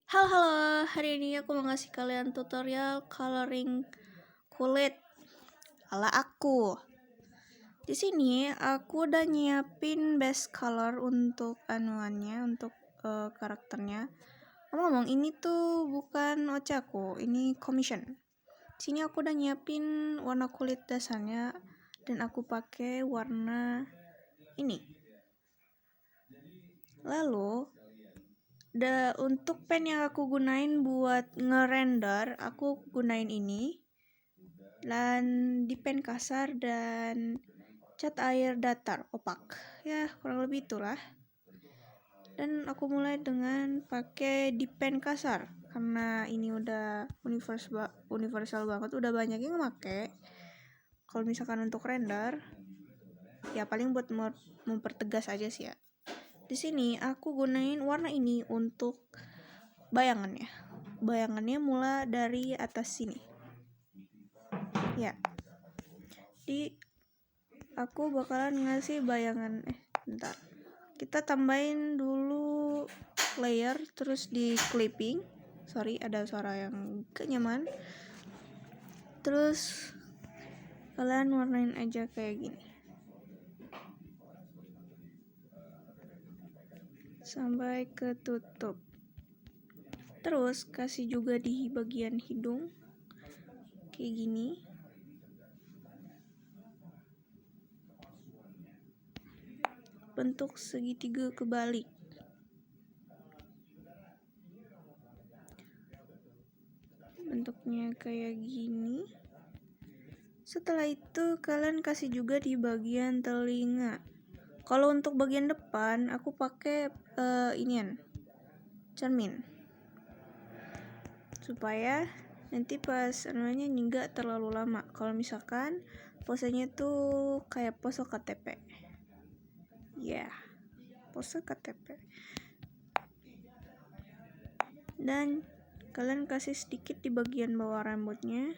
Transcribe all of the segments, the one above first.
Halo, halo. Hari ini aku mau ngasih kalian tutorial coloring kulit ala aku. Di sini aku udah nyiapin base color untuk anuannya, untuk karakternya. Ngomong, ini tuh bukan OC aku, ini commission. Di sini aku udah nyiapin warna kulit dasarnya dan aku pakai warna ini. Lalu untuk pen yang aku gunain buat ngerender, aku gunain ini. Dan di pen kasar dan cat air datar opak. Ya, kurang lebih itulah. Dan aku mulai dengan pakai di pen kasar karena ini udah universal banget, udah banyak yang pakai. Kalau misalkan untuk render, ya paling buat mempertegas aja sih ya. Di sini aku gunain warna ini untuk bayangannya. Bayangannya mulai dari atas sini. Ya. Aku bakalan ngasih bayangan. Bentar. Kita tambahin dulu layer, terus di clipping. Sorry, ada suara yang kenyaman. Terus kalian warnain aja kayak gini. Sampai ketutup. Terus kasih juga di bagian hidung kayak gini. Bentuk segitiga kebalik. Bentuknya kayak gini. Setelah itu kalian kasih juga di bagian telinga. Kalau untuk bagian depan aku pakai inian cermin. Supaya nanti pas namanya nggak terlalu lama. Kalau misalkan posenya tuh kayak pose KTP. Ya, pose KTP. Dan kalian kasih sedikit di bagian bawah rambutnya.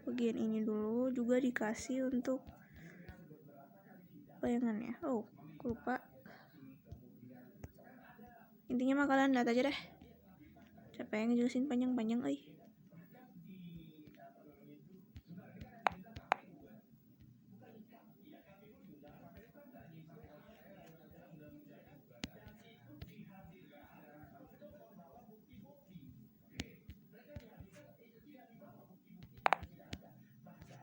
Bagian ini dulu juga dikasih untuk bayangannya. Oh, aku lupa. Intinya mah kalian lihat aja deh. Siapa yang ngejelasin panjang-panjang,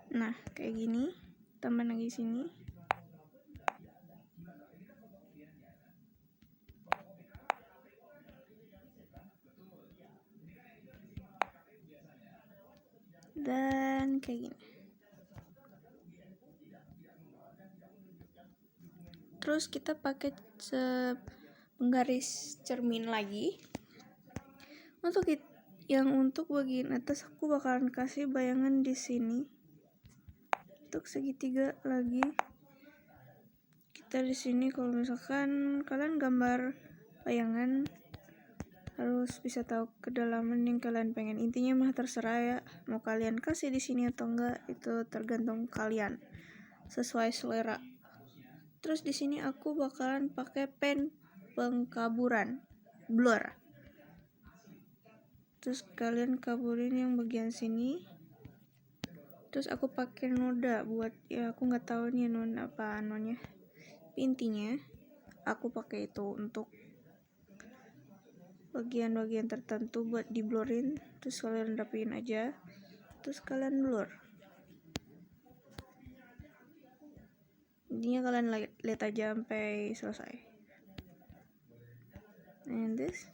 Nah, kayak gini. Tambah lagi sini. Dan kayak gini. Terus kita pakai penggaris cermin lagi. Untuk bagian atas aku bakalan kasih bayangan di sini. Untuk segitiga lagi. Kita di sini kalau misalkan kalian gambar bayangan harus bisa tahu kedalaman yang kalian pengen. Intinya mah terserah ya, mau kalian kasih di sini atau enggak itu tergantung kalian sesuai selera. Terus di sini aku bakalan pakai pen pengkaburan blur. Terus kalian kaburin yang bagian sini. Terus aku pakai noda buat ya aku nggak tahu nih apa namanya. Intinya aku pakai itu untuk bagian-bagian tertentu buat di blurin. Terus kalian rapiin aja. Terus kalian blur. Intinya kalian lihat aja sampai selesai. And this.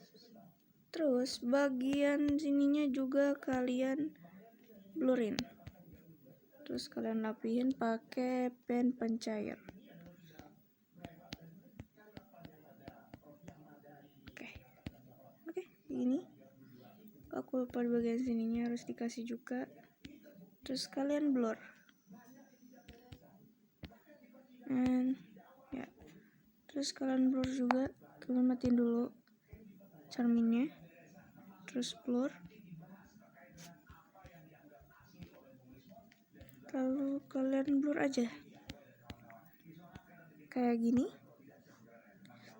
Terus bagian sininya juga kalian blurin. Terus kalian rapiin pakai pen pencair. Oke, ini. Aku lupa di bagian sininya harus dikasih juga. Terus kalian blur. And ya. Terus kalian blur juga. Kalian matiin dulu cerminnya. Terus blur. Lalu kalian blur aja kayak gini.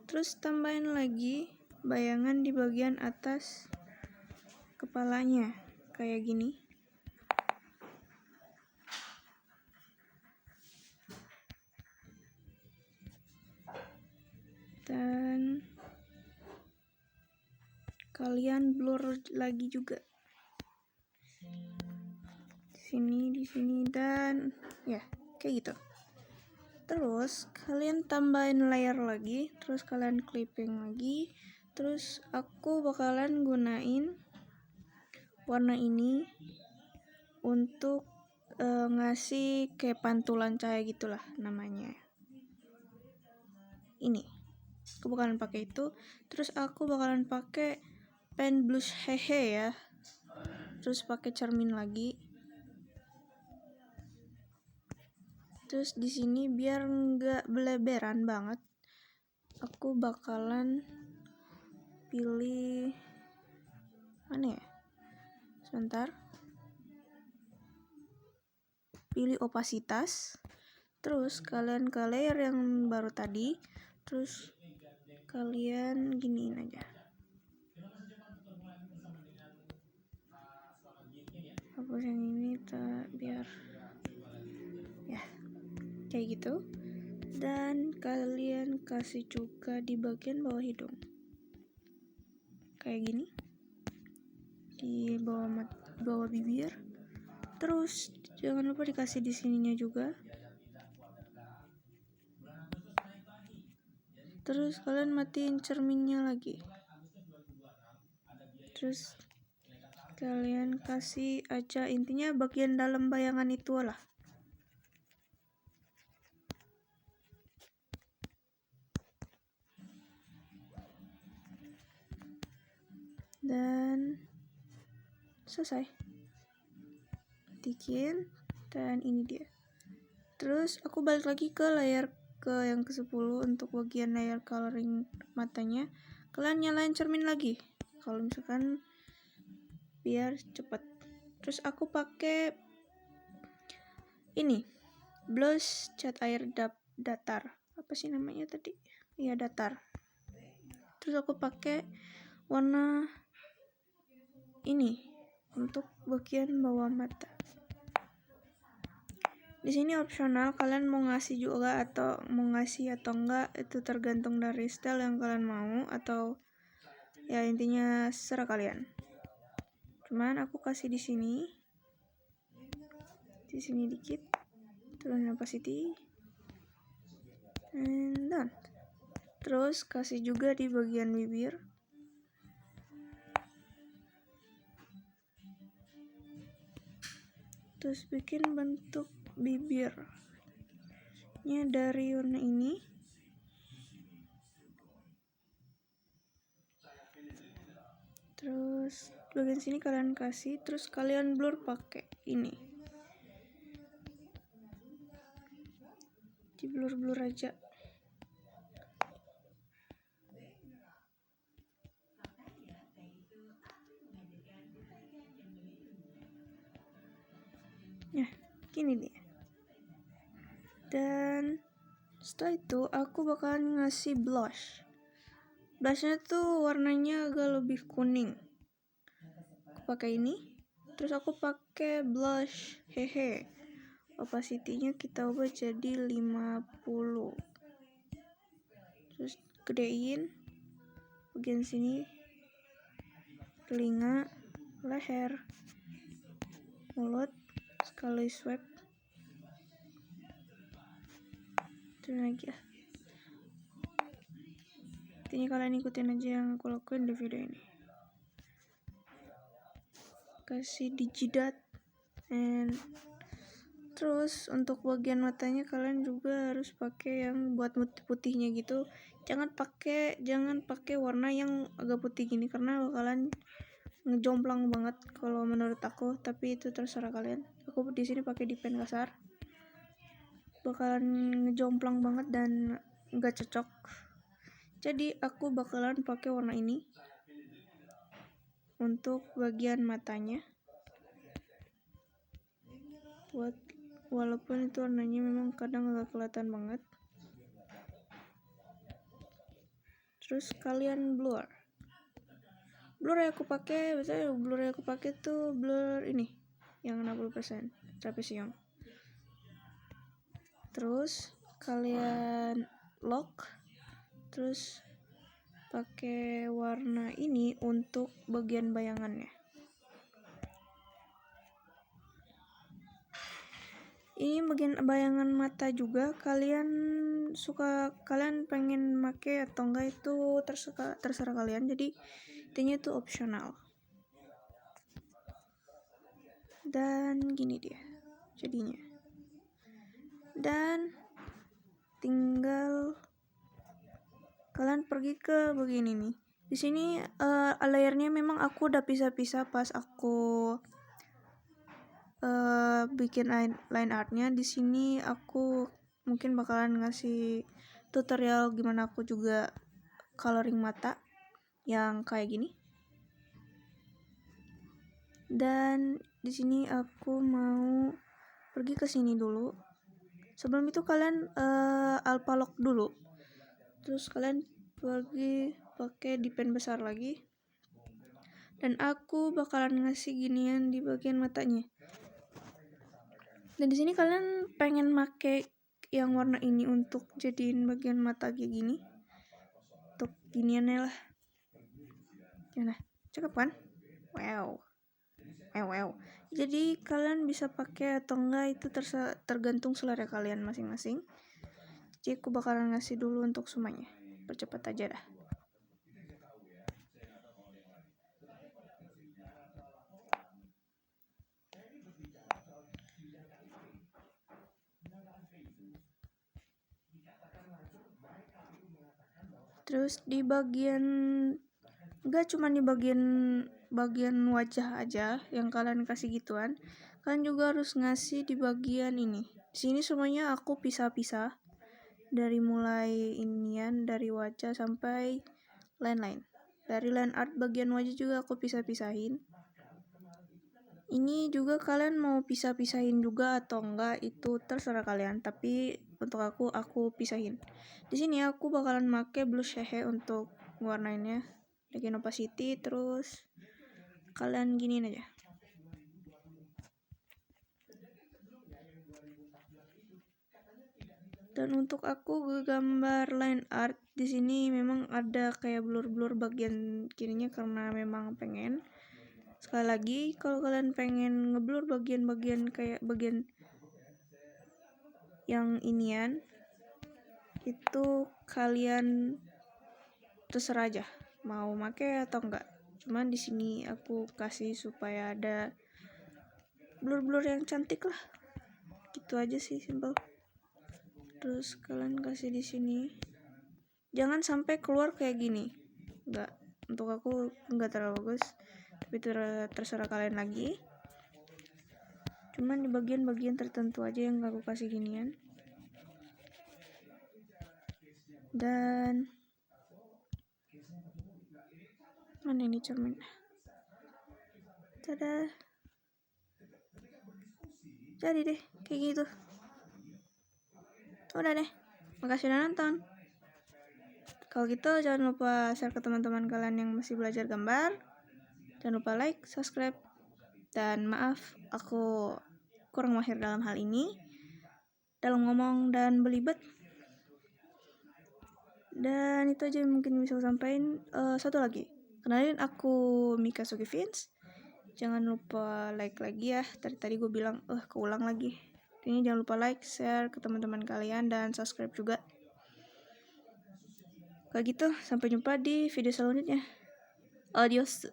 Terus tambahin lagi bayangan di bagian atas kepalanya kayak gini. Dan kalian blur lagi juga di sini dan ya kayak gitu. Terus kalian tambahin layer lagi, terus kalian clipping lagi. Terus aku bakalan gunain warna ini untuk ngasih kayak pantulan cahaya gitulah namanya. Ini aku bakalan pakai itu. Terus aku bakalan pakai pen blush hehe ya. Terus pakai cermin lagi. Terus di sini biar nggak beleberan banget, aku bakalan pilih mana ya? Sebentar. Pilih opasitas. Terus kalian ke layer yang baru tadi. Terus kalian giniin aja. Hapus yang ini biar ya kayak gitu. Dan kalian kasih juga di bagian bawah hidung kayak gini, di bawah bibir. Terus jangan lupa dikasih di sininya juga. Terus kalian matiin cerminnya lagi. Terus kalian kasih aja intinya bagian dalam bayangan itu lah. Dan selesai. Tikin dan ini dia. Terus aku balik lagi ke layer yang ke-10 untuk bagian layer coloring matanya. Kalian nyalain cermin lagi kalau misalkan biar cepet. Terus aku pakai ini blush cat air datar. Apa sih namanya tadi? Iya, datar. Terus aku pakai warna ini untuk bagian bawah mata. Di sini opsional, kalian mau ngasih juga atau enggak itu tergantung dari style yang kalian mau, atau ya intinya serah kalian. Cuman aku kasih di sini dikit, turun opacity, and done. Terus kasih juga di bagian bibir. Terus bikin bentuk bibirnya dari warna ini. Terus bagian sini kalian kasih, terus kalian blur pakai ini. Di blur aja. Ya, gini dia. Dan setelah itu aku bakalan ngasih blush. Blushnya tuh warnanya agak lebih kuning. Aku pakai ini. Terus aku pakai blush hehe. Opacity-nya kita ubah jadi 50. Terus gedein bagian sini, telinga, leher, mulut, sekali swipe. Terus lagi ya. Intinya kalian ikutin aja yang aku lakuin di video ini. Kasih di jidat. And terus untuk bagian matanya kalian juga harus pakai yang buat putihnya gitu. Jangan pakai warna yang agak putih gini karena bakalan ngejomplang banget kalau menurut aku, tapi itu terserah kalian. Aku di sini pakai di pen kasar. Bakalan ngejomplang banget dan nggak cocok. Jadi aku bakalan pakai warna ini untuk bagian matanya. Walaupun itu warnanya memang kadang agak kelihatan banget. Terus kalian blur. Blur yang aku pakai, biasanya blur yang aku pakai tuh blur ini yang 60% trapesium. Terus kalian lock, terus pakai warna ini untuk bagian bayangannya. Ini bagian bayangan mata juga, kalian pengen make atau enggak itu terserah kalian, jadi intinya itu opsional. Dan gini dia jadinya, dan tinggal kalian pergi ke bagian ini. Di sini layernya memang aku udah pisah-pisah pas aku bikin line artnya. Di sini aku mungkin bakalan ngasih tutorial gimana aku juga coloring mata yang kayak gini. Dan di sini aku mau pergi ke sini dulu. Sebelum itu kalian alpha lock dulu. Terus kalian pergi pakai di pen besar lagi. Dan aku bakalan ngasih ginian di bagian matanya. Dan di sini kalian pengen make yang warna ini untuk jadiin bagian mata kayak gini. Untuk giniannya lah. Gimana? Cakep kan? Wow. Jadi kalian bisa pakai atau enggak itu tergantung selera kalian masing-masing. Jadi aku bakalan ngasih dulu untuk semuanya. Percepat aja dah. Terus di bagian, enggak cuma di bagian wajah aja yang kalian kasih gituan, kalian juga harus ngasih di bagian ini. Di sini semuanya aku pisah-pisah, dari mulai inian, dari wajah sampai line. Dari line art bagian wajah juga aku pisah-pisahin. Ini juga kalian mau pisah-pisahin juga atau enggak itu terserah kalian, tapi untuk aku pisahin. Di sini aku bakalan make blue shade untuk warnainnya, bikin opacity, terus kalian giniin aja. Dan untuk aku gambar line art di sini memang ada kayak blur bagian kirinya karena memang pengen. Sekali lagi, kalau kalian pengen ngeblur bagian-bagian kayak bagian yang inian, itu kalian terserah aja mau make atau enggak. Cuman di sini aku kasih supaya ada blur yang cantik lah. Gitu aja sih, simple. Terus kalian kasih di sini. Jangan sampai keluar kayak gini. Enggak, untuk aku enggak terlalu bagus. Tapi terserah kalian lagi. Cuman di bagian-bagian tertentu aja yang aku kasih ginian. Dan mana ini cermin? Tada. Jadi deh kayak gitu. Udah deh. Makasih udah nonton. Kalau gitu jangan lupa share ke teman-teman kalian yang masih belajar gambar. Jangan lupa like, subscribe. Dan maaf, aku kurang mahir dalam hal ini, dalam ngomong dan belibet. Dan itu aja yang mungkin bisa aku sampaikan. Satu lagi, kenalin aku Mika Sugi Vince. Jangan lupa like lagi ya. Tadi gue bilang, keulang lagi. Ini jangan lupa like, share ke teman-teman kalian, dan subscribe juga. Kayak gitu, sampai jumpa di video selanjutnya. Adios.